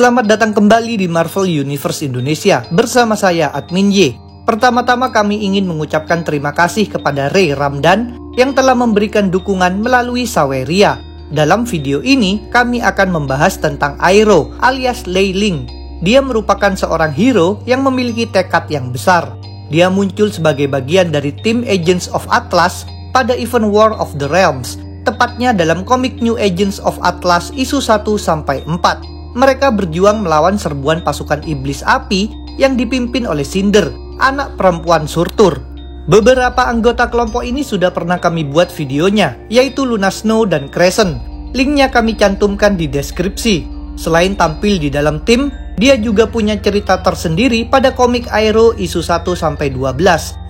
Selamat datang kembali di Marvel Universe Indonesia bersama saya Admin Y. Pertama-tama kami ingin mengucapkan terima kasih kepada Ray Ramdan yang telah memberikan dukungan melalui Saweria. Dalam video ini kami akan membahas tentang Aero alias Lei Ling. Dia merupakan seorang hero yang memiliki tekad yang besar. Dia muncul sebagai bagian dari tim Agents of Atlas pada event War of the Realms, tepatnya dalam komik New Agents of Atlas isu 1-4. Mereka berjuang melawan serbuan pasukan iblis api yang dipimpin oleh Cinder, anak perempuan Surtur. Beberapa anggota kelompok ini sudah pernah kami buat videonya, yaitu Luna Snow dan Crescent. Linknya kami cantumkan di deskripsi. Selain tampil di dalam tim, dia juga punya cerita tersendiri pada komik Aero isu 1-12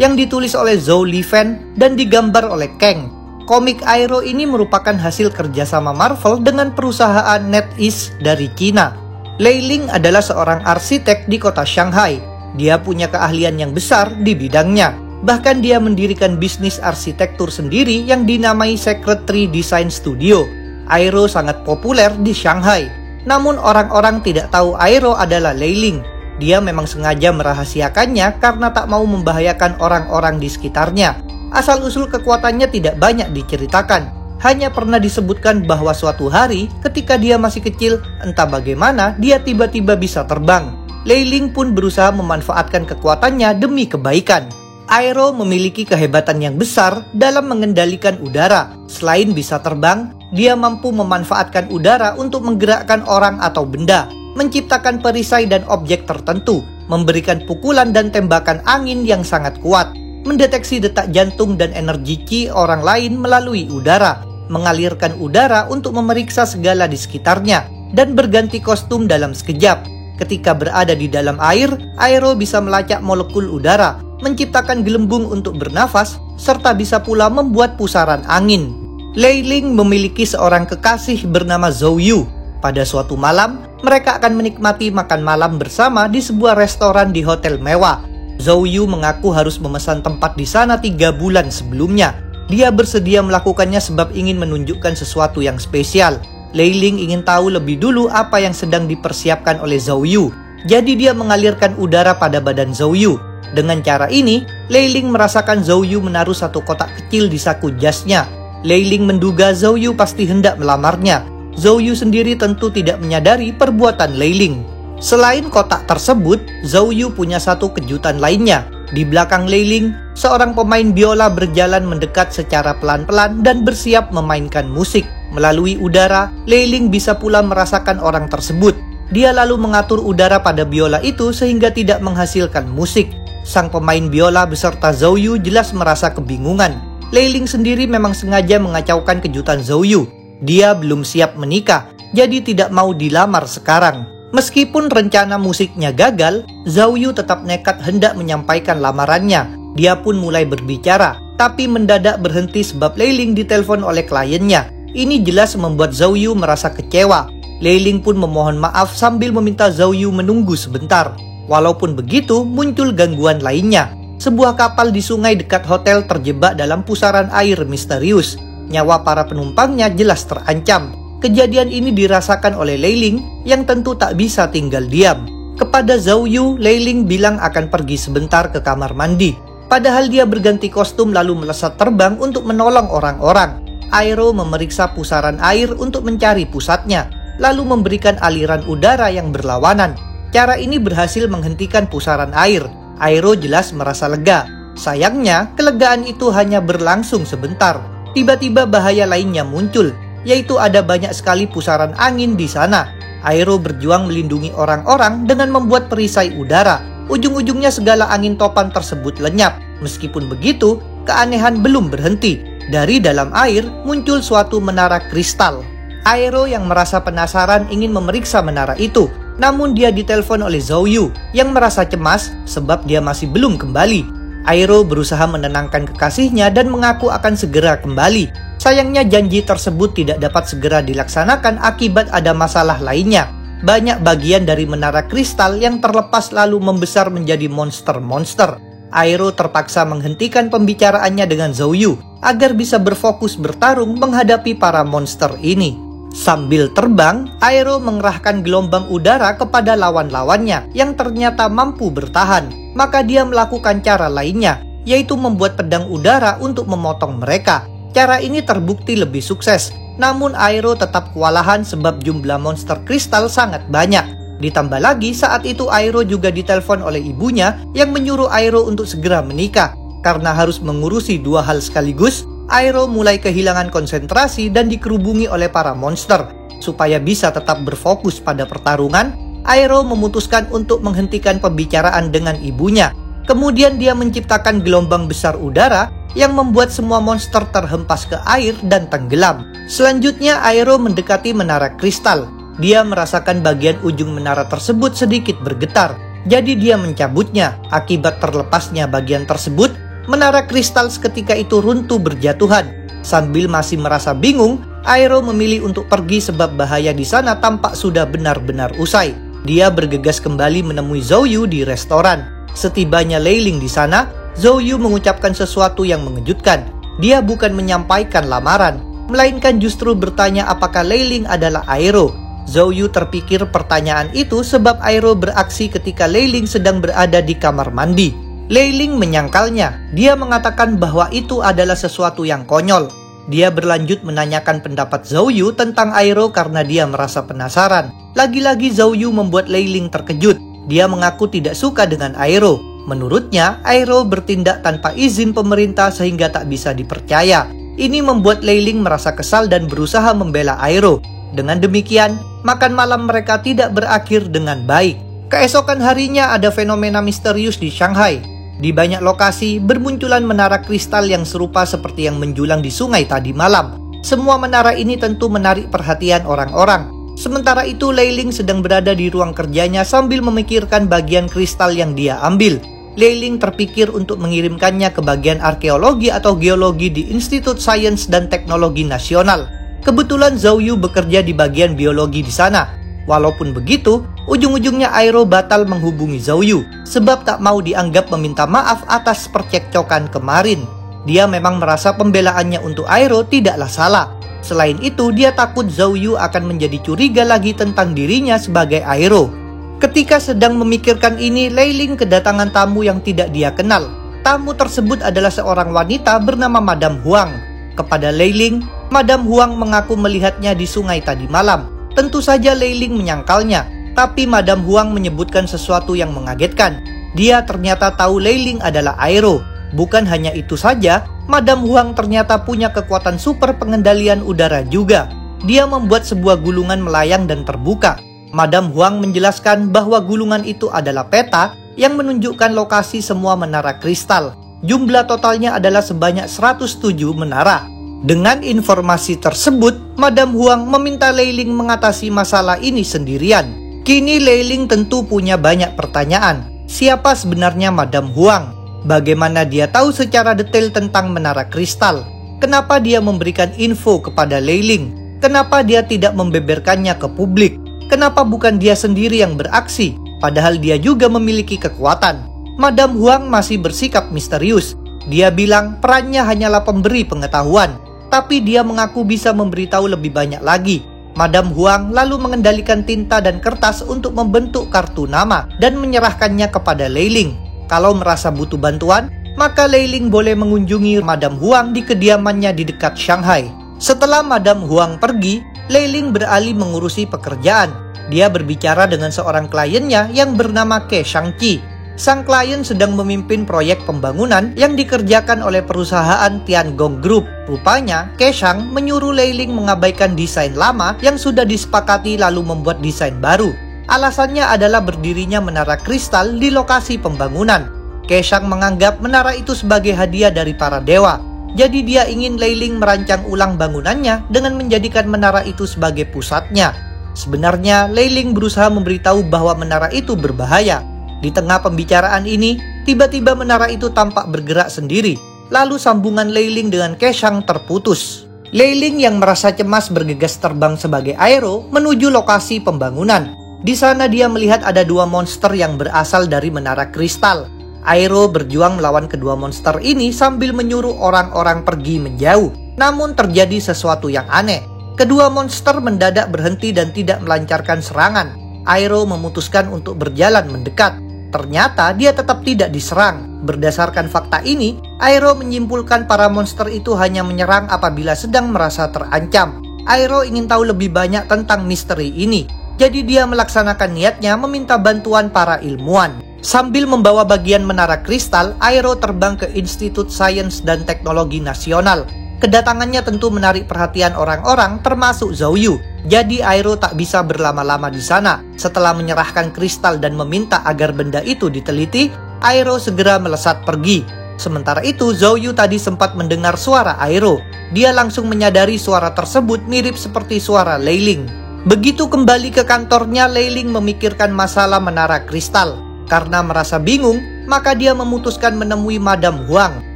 yang ditulis oleh Zhou Lifen dan digambar oleh Kang. Komik Aero ini merupakan hasil kerjasama Marvel dengan perusahaan NetEase dari Cina. Lei Ling adalah seorang arsitek di kota Shanghai. Dia punya keahlian yang besar di bidangnya. Bahkan dia mendirikan bisnis arsitektur sendiri yang dinamai Secretary Design Studio. Aero sangat populer di Shanghai. Namun orang-orang tidak tahu Aero adalah Lei Ling. Dia memang sengaja merahasiakannya karena tak mau membahayakan orang-orang di sekitarnya. Asal-usul kekuatannya tidak banyak diceritakan. Hanya pernah disebutkan bahwa suatu hari ketika dia masih kecil, entah bagaimana dia tiba-tiba bisa terbang. Lei Ling pun berusaha memanfaatkan kekuatannya demi kebaikan. Aero memiliki kehebatan yang besar dalam mengendalikan udara. Selain bisa terbang, dia mampu memanfaatkan udara untuk menggerakkan orang atau benda, menciptakan perisai dan objek tertentu, memberikan pukulan dan tembakan angin yang sangat kuat, mendeteksi detak jantung dan energi ki orang lain melalui udara, mengalirkan udara untuk memeriksa segala di sekitarnya, dan berganti kostum dalam sekejap. Ketika berada di dalam air, Aero bisa melacak molekul udara, menciptakan gelembung untuk bernafas, serta bisa pula membuat pusaran angin. Lei Ling memiliki seorang kekasih bernama Zhou Yu. Pada suatu malam, mereka akan menikmati makan malam bersama di sebuah restoran di hotel mewah. Zhou Yu mengaku harus memesan tempat di sana 3 bulan sebelumnya. Dia bersedia melakukannya sebab ingin menunjukkan sesuatu yang spesial. Lei Ling ingin tahu lebih dulu apa yang sedang dipersiapkan oleh Zhou Yu. Jadi dia mengalirkan udara pada badan Zhou Yu. Dengan cara ini, Lei Ling merasakan Zhou Yu menaruh satu kotak kecil di saku jasnya. Lei Ling menduga Zhou Yu pasti hendak melamarnya. Zhou Yu sendiri tentu tidak menyadari perbuatan Lei Ling. Selain kotak tersebut, Zhou Yu punya satu kejutan lainnya. Di belakang Lei Ling, seorang pemain biola berjalan mendekat secara pelan-pelan dan bersiap memainkan musik. Melalui udara, Lei Ling bisa pula merasakan orang tersebut. Dia lalu mengatur udara pada biola itu sehingga tidak menghasilkan musik. Sang pemain biola beserta Zhou Yu jelas merasa kebingungan. Lei Ling sendiri memang sengaja mengacaukan kejutan Zhou Yu. Dia belum siap menikah, jadi tidak mau dilamar sekarang. Meskipun rencana musiknya gagal, Zhou Yu tetap nekat hendak menyampaikan lamarannya. Dia pun mulai berbicara, tapi mendadak berhenti sebab Lei Ling ditelepon oleh kliennya. Ini jelas membuat Zhou Yu merasa kecewa. Lei Ling pun memohon maaf sambil meminta Zhou Yu menunggu sebentar. Walaupun begitu, muncul gangguan lainnya. Sebuah kapal di sungai dekat hotel terjebak dalam pusaran air misterius. Nyawa para penumpangnya jelas terancam. Kejadian ini dirasakan oleh Lei Ling yang tentu tak bisa tinggal diam. Kepada Zhou Yu, Lei Ling bilang akan pergi sebentar ke kamar mandi. Padahal dia berganti kostum lalu melesat terbang untuk menolong orang-orang. Aero memeriksa pusaran air untuk mencari pusatnya, lalu memberikan aliran udara yang berlawanan. Cara ini berhasil menghentikan pusaran air. Aero jelas merasa lega. Sayangnya, kelegaan itu hanya berlangsung sebentar. Tiba-tiba bahaya lainnya muncul, yaitu ada banyak sekali pusaran angin di sana. Aero berjuang melindungi orang-orang dengan membuat perisai udara. Ujung-ujungnya segala angin topan tersebut lenyap. Meskipun begitu, keanehan belum berhenti. Dari dalam air muncul suatu menara kristal. Aero yang merasa penasaran ingin memeriksa menara itu. Namun dia ditelepon oleh Zhou Yu yang merasa cemas sebab dia masih belum kembali. Aero berusaha menenangkan kekasihnya dan mengaku akan segera kembali. Sayangnya janji tersebut tidak dapat segera dilaksanakan akibat ada masalah lainnya. Banyak bagian dari menara kristal yang terlepas lalu membesar menjadi monster-monster. Aero terpaksa menghentikan pembicaraannya dengan Zhou Yu agar bisa berfokus bertarung menghadapi para monster ini. Sambil terbang, Aero mengerahkan gelombang udara kepada lawan-lawannya yang ternyata mampu bertahan. Maka dia melakukan cara lainnya, yaitu membuat pedang udara untuk memotong mereka. Cara ini terbukti lebih sukses, namun Aero tetap kewalahan sebab jumlah monster kristal sangat banyak. Ditambah lagi saat itu Aero juga ditelepon oleh ibunya yang menyuruh Aero untuk segera menikah. Karena harus mengurusi dua hal sekaligus, Aero mulai kehilangan konsentrasi dan dikerubungi oleh para monster. Supaya bisa tetap berfokus pada pertarungan, Aero memutuskan untuk menghentikan pembicaraan dengan ibunya. Kemudian dia menciptakan gelombang besar udara yang membuat semua monster terhempas ke air dan tenggelam. Selanjutnya Aero mendekati menara kristal. Dia merasakan bagian ujung menara tersebut sedikit bergetar. Jadi dia mencabutnya. Akibat terlepasnya bagian tersebut, menara kristal seketika itu runtuh berjatuhan. Sambil masih merasa bingung, Aero memilih untuk pergi sebab bahaya di sana tampak sudah benar-benar usai. Dia bergegas kembali menemui Zhou Yu di restoran. Setibanya Lei Ling di sana, Zhou Yu mengucapkan sesuatu yang mengejutkan. Dia bukan menyampaikan lamaran, melainkan justru bertanya apakah Lei Ling adalah Aero. Zhou Yu terpikir pertanyaan itu sebab Aero beraksi ketika Lei Ling sedang berada di kamar mandi. Lei Ling menyangkalnya. Dia mengatakan bahwa itu adalah sesuatu yang konyol. Dia berlanjut menanyakan pendapat Zhou Yu tentang Aero karena dia merasa penasaran. Lagi-lagi Zhou Yu membuat Lei Ling terkejut. Dia mengaku tidak suka dengan Aero. Menurutnya, Aero bertindak tanpa izin pemerintah sehingga tak bisa dipercaya. Ini membuat Lei Ling merasa kesal dan berusaha membela Aero. Dengan demikian, makan malam mereka tidak berakhir dengan baik. Keesokan harinya ada fenomena misterius di Shanghai. Di banyak lokasi bermunculan menara kristal yang serupa seperti yang menjulang di sungai tadi malam. Semua menara ini tentu menarik perhatian orang-orang. Sementara itu Lei Ling sedang berada di ruang kerjanya sambil memikirkan bagian kristal yang dia ambil. Lei Ling terpikir untuk mengirimkannya ke bagian arkeologi atau geologi di Institut Sains dan Teknologi Nasional. Kebetulan Zhou Yu bekerja di bagian biologi di sana. Walaupun begitu, ujung-ujungnya Aero batal menghubungi Zhou Yu sebab tak mau dianggap meminta maaf atas percekcokan kemarin. Dia memang merasa pembelaannya untuk Aero tidaklah salah. Selain itu, dia takut Zhou Yu akan menjadi curiga lagi tentang dirinya sebagai Aero. Ketika sedang memikirkan ini, Lei Ling kedatangan tamu yang tidak dia kenal. Tamu tersebut adalah seorang wanita bernama Madame Huang. Kepada Lei Ling, Madame Huang mengaku melihatnya di sungai tadi malam. Tentu saja Lei Ling menyangkalnya, tapi Madame Huang menyebutkan sesuatu yang mengagetkan. Dia ternyata tahu Lei Ling adalah Aero. Bukan hanya itu saja, Madame Huang ternyata punya kekuatan super pengendalian udara juga. Dia membuat sebuah gulungan melayang dan terbuka. Madame Huang menjelaskan bahwa gulungan itu adalah peta yang menunjukkan lokasi semua menara kristal. Jumlah totalnya adalah sebanyak 107 menara. Dengan informasi tersebut, Madame Huang meminta Lei Ling mengatasi masalah ini sendirian. Kini Lei Ling tentu punya banyak pertanyaan. Siapa sebenarnya Madame Huang? Bagaimana dia tahu secara detail tentang menara kristal? Kenapa dia memberikan info kepada Lei Ling? Kenapa dia tidak membeberkannya ke publik? Kenapa bukan dia sendiri yang beraksi? Padahal dia juga memiliki kekuatan. Madame Huang masih bersikap misterius. Dia bilang perannya hanyalah pemberi pengetahuan, tapi dia mengaku bisa memberitahu lebih banyak lagi. Madame Huang lalu mengendalikan tinta dan kertas untuk membentuk kartu nama dan menyerahkannya kepada Lei Ling. Kalau merasa butuh bantuan, maka Lei Ling boleh mengunjungi Madame Huang di kediamannya di dekat Shanghai. Setelah Madame Huang pergi, Lei Ling beralih mengurusi pekerjaan. Dia berbicara dengan seorang kliennya yang bernama Ke Shangqi. Sang klien sedang memimpin proyek pembangunan yang dikerjakan oleh perusahaan Tiangong Group. Rupanya, Ke Shang menyuruh Lei Ling mengabaikan desain lama yang sudah disepakati lalu membuat desain baru. Alasannya adalah berdirinya menara kristal di lokasi pembangunan. Ke Shang menganggap menara itu sebagai hadiah dari para dewa. Jadi dia ingin Lei Ling merancang ulang bangunannya dengan menjadikan menara itu sebagai pusatnya. Sebenarnya, Lei Ling berusaha memberitahu bahwa menara itu berbahaya. Di tengah pembicaraan ini, tiba-tiba menara itu tampak bergerak sendiri. Lalu sambungan Lei Ling dengan Ke Shang terputus. Lei Ling yang merasa cemas bergegas terbang sebagai Aero menuju lokasi pembangunan. Di sana dia melihat ada dua monster yang berasal dari menara kristal. Aero berjuang melawan kedua monster ini sambil menyuruh orang-orang pergi menjauh. Namun terjadi sesuatu yang aneh. Kedua monster mendadak berhenti dan tidak melancarkan serangan. Aero memutuskan untuk berjalan mendekat. Ternyata dia tetap tidak diserang. Berdasarkan fakta ini, Aero menyimpulkan para monster itu hanya menyerang apabila sedang merasa terancam. Aero ingin tahu lebih banyak tentang misteri ini. Jadi dia melaksanakan niatnya meminta bantuan para ilmuwan. Sambil membawa bagian menara kristal, Aero terbang ke Institut Sains dan Teknologi Nasional. Kedatangannya tentu menarik perhatian orang-orang termasuk Zhou Yu. Jadi Aero tak bisa berlama-lama di sana. Setelah menyerahkan kristal dan meminta agar benda itu diteliti, Aero segera melesat pergi. Sementara itu Zhou Yu tadi sempat mendengar suara Aero. Dia langsung menyadari suara tersebut mirip seperti suara Lei Ling. Begitu kembali ke kantornya, Lei Ling memikirkan masalah menara kristal. Karena merasa bingung, maka dia memutuskan menemui Madame Huang.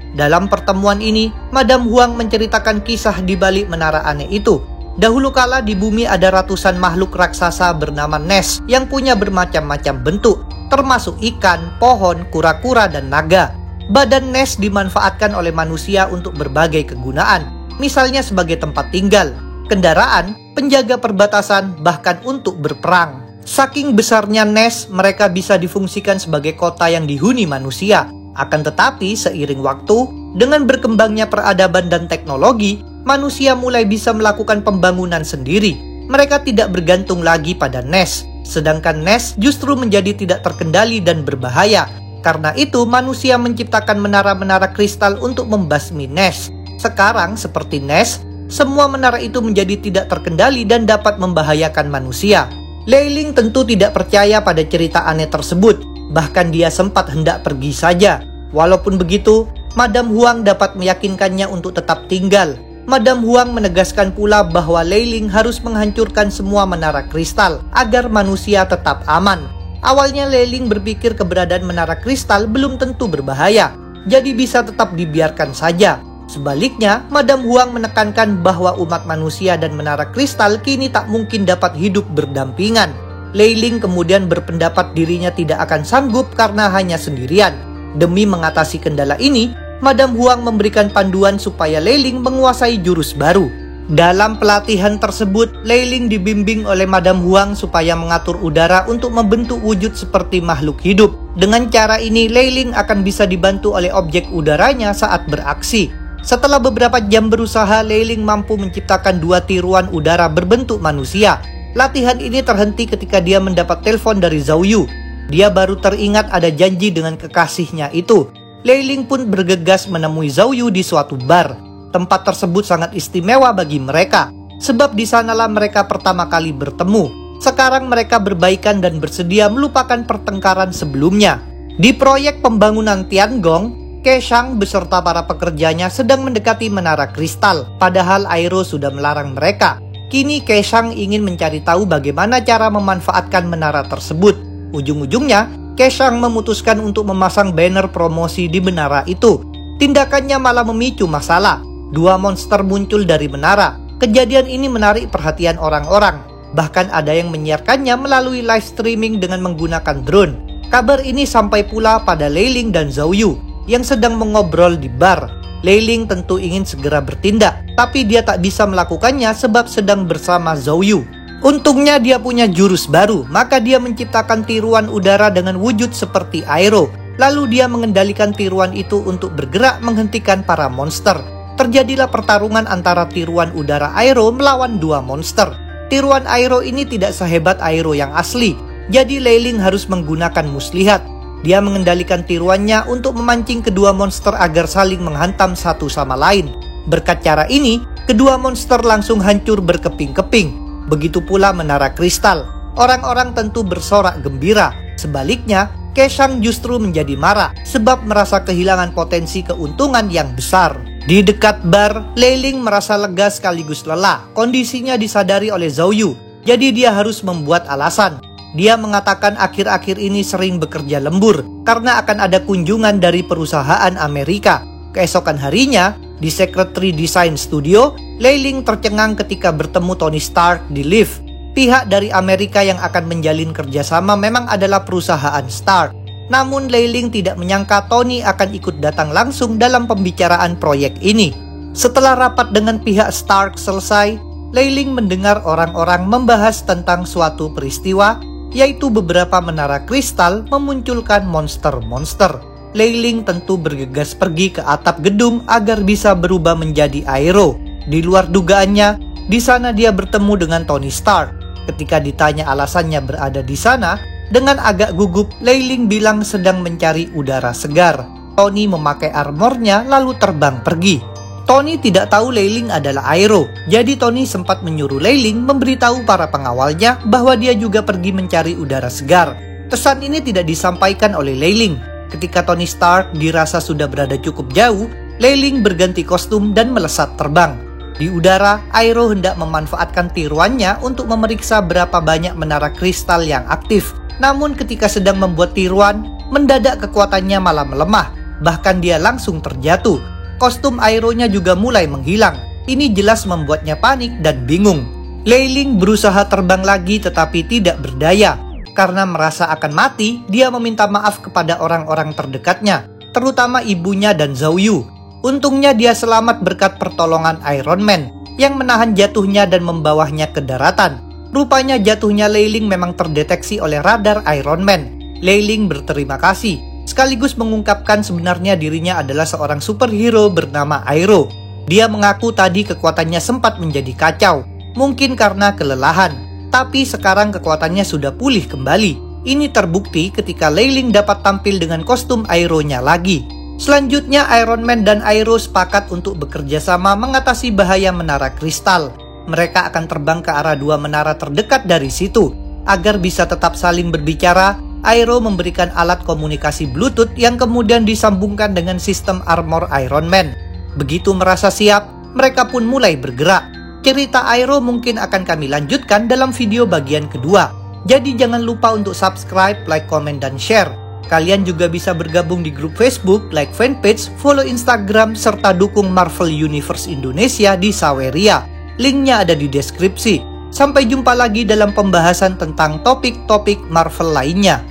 Dalam pertemuan ini, Madame Huang menceritakan kisah di balik menara aneh itu. Dahulu kala di bumi ada ratusan makhluk raksasa bernama Ness yang punya bermacam-macam bentuk, termasuk ikan, pohon, kura-kura, dan naga. Badan Ness dimanfaatkan oleh manusia untuk berbagai kegunaan, misalnya sebagai tempat tinggal, kendaraan, penjaga perbatasan, bahkan untuk berperang. Saking besarnya Ness, mereka bisa difungsikan sebagai kota yang dihuni manusia. Akan tetapi, seiring waktu, dengan berkembangnya peradaban dan teknologi, manusia mulai bisa melakukan pembangunan sendiri. Mereka tidak bergantung lagi pada Ness. Sedangkan Ness justru menjadi tidak terkendali dan berbahaya. Karena itu, manusia menciptakan menara-menara kristal untuk membasmi Ness. Sekarang, seperti Ness, semua menara itu menjadi tidak terkendali dan dapat membahayakan manusia. Lei Ling tentu tidak percaya pada cerita aneh tersebut. Bahkan dia sempat hendak pergi saja. Walaupun begitu, Madame Huang dapat meyakinkannya untuk tetap tinggal. Madame Huang menegaskan pula bahwa Lei Ling harus menghancurkan semua menara kristal agar manusia tetap aman. Awalnya Lei Ling berpikir keberadaan menara kristal belum tentu berbahaya, jadi bisa tetap dibiarkan saja. Sebaliknya, Madame Huang menekankan bahwa umat manusia dan menara kristal kini tak mungkin dapat hidup berdampingan. Lei Ling kemudian berpendapat dirinya tidak akan sanggup karena hanya sendirian. Demi mengatasi kendala ini, Madame Huang memberikan panduan supaya Lei Ling menguasai jurus baru. Dalam pelatihan tersebut, Lei Ling dibimbing oleh Madame Huang supaya mengatur udara untuk membentuk wujud seperti makhluk hidup. Dengan cara ini, Lei Ling akan bisa dibantu oleh objek udaranya saat beraksi. Setelah beberapa jam berusaha, Lei Ling mampu menciptakan 2 tiruan udara berbentuk manusia. Latihan ini terhenti ketika dia mendapat telepon dari Zhou Yu. Dia baru teringat ada janji dengan kekasihnya itu. Lei Ling pun bergegas menemui Zhou Yu di suatu bar. Tempat tersebut sangat istimewa bagi mereka, sebab di sanalah mereka pertama kali bertemu. Sekarang mereka berbaikan dan bersedia melupakan pertengkaran sebelumnya. Di proyek pembangunan Tiangong, Keshang beserta para pekerjanya sedang mendekati menara kristal, padahal Aero sudah melarang mereka. Kini Keshang ingin mencari tahu bagaimana cara memanfaatkan menara tersebut. Ujung-ujungnya, Keshang memutuskan untuk memasang banner promosi di menara itu. Tindakannya malah memicu masalah. 2 monster muncul dari menara. Kejadian ini menarik perhatian orang-orang. Bahkan ada yang menyiarkannya melalui live streaming dengan menggunakan drone. Kabar ini sampai pula pada Lei Ling dan Zhou Yu yang sedang mengobrol di bar. Lei Ling tentu ingin segera bertindak, tapi dia tak bisa melakukannya sebab sedang bersama Zhou Yu. Untungnya dia punya jurus baru, maka dia menciptakan tiruan udara dengan wujud seperti Aero. Lalu dia mengendalikan tiruan itu untuk bergerak menghentikan para monster. Terjadilah pertarungan antara tiruan udara Aero melawan 2 monster. Tiruan Aero ini tidak sehebat Aero yang asli, jadi Lei Ling harus menggunakan muslihat. Dia mengendalikan tiruannya untuk memancing kedua monster agar saling menghantam satu sama lain. Berkat cara ini, kedua monster langsung hancur berkeping-keping. Begitu pula menara kristal. Orang-orang tentu bersorak gembira. Sebaliknya, Keshang justru menjadi marah sebab merasa kehilangan potensi keuntungan yang besar. Di dekat bar, Lei Ling merasa lega sekaligus lelah. Kondisinya disadari oleh Zhou Yu, jadi dia harus membuat alasan. Dia mengatakan akhir-akhir ini sering bekerja lembur karena akan ada kunjungan dari perusahaan Amerika. Keesokan harinya, di Secretary Design Studio, Lei Ling tercengang ketika bertemu Tony Stark di lift. Pihak dari Amerika yang akan menjalin kerjasama memang adalah perusahaan Stark. Namun Lei Ling tidak menyangka Tony akan ikut datang langsung dalam pembicaraan proyek ini. Setelah rapat dengan pihak Stark selesai, Lei Ling mendengar orang-orang membahas tentang suatu peristiwa, yaitu beberapa menara kristal memunculkan monster-monster. Lei Ling tentu bergegas pergi ke atap gedung agar bisa berubah menjadi Aero. Di luar dugaannya, di sana dia bertemu dengan Tony Stark. Ketika ditanya alasannya berada di sana, dengan agak gugup, Lei Ling bilang sedang mencari udara segar. Tony memakai armornya lalu terbang pergi. Tony tidak tahu Lei Ling adalah Aero, jadi Tony sempat menyuruh Lei Ling memberitahu para pengawalnya bahwa dia juga pergi mencari udara segar. Pesan ini tidak disampaikan oleh Lei Ling. Ketika Tony Stark dirasa sudah berada cukup jauh, Lei Ling berganti kostum dan melesat terbang. Di udara, Aero hendak memanfaatkan tiruannya untuk memeriksa berapa banyak menara kristal yang aktif. Namun ketika sedang membuat tiruan, mendadak kekuatannya malah melemah, bahkan dia langsung terjatuh. Kostum Aero-nya juga mulai menghilang. Ini jelas membuatnya panik dan bingung. Lei Ling berusaha terbang lagi tetapi tidak berdaya. Karena merasa akan mati, dia meminta maaf kepada orang-orang terdekatnya, terutama ibunya dan Zhao Yu. Untungnya dia selamat berkat pertolongan Iron Man yang menahan jatuhnya dan membawanya ke daratan. Rupanya jatuhnya Lei Ling memang terdeteksi oleh radar Iron Man. Lei Ling berterima kasih, sekaligus mengungkapkan sebenarnya dirinya adalah seorang superhero bernama Aero. Dia mengaku tadi kekuatannya sempat menjadi kacau, mungkin karena kelelahan, tapi sekarang kekuatannya sudah pulih kembali. Ini terbukti ketika Lei Ling dapat tampil dengan kostum Aero-nya lagi. Selanjutnya Iron Man dan Aero sepakat untuk bekerja sama mengatasi bahaya menara kristal. Mereka akan terbang ke arah dua menara terdekat dari situ. Agar bisa tetap saling berbicara, Aero memberikan alat komunikasi Bluetooth yang kemudian disambungkan dengan sistem armor Iron Man. Begitu merasa siap, mereka pun mulai bergerak. Cerita Aero mungkin akan kami lanjutkan dalam video bagian kedua. Jadi jangan lupa untuk subscribe, like, komen, dan share. Kalian juga bisa bergabung di grup Facebook, like fanpage, follow Instagram, serta dukung Marvel Universe Indonesia di Saweria. Linknya ada di deskripsi. Sampai jumpa lagi dalam pembahasan tentang topik-topik Marvel lainnya.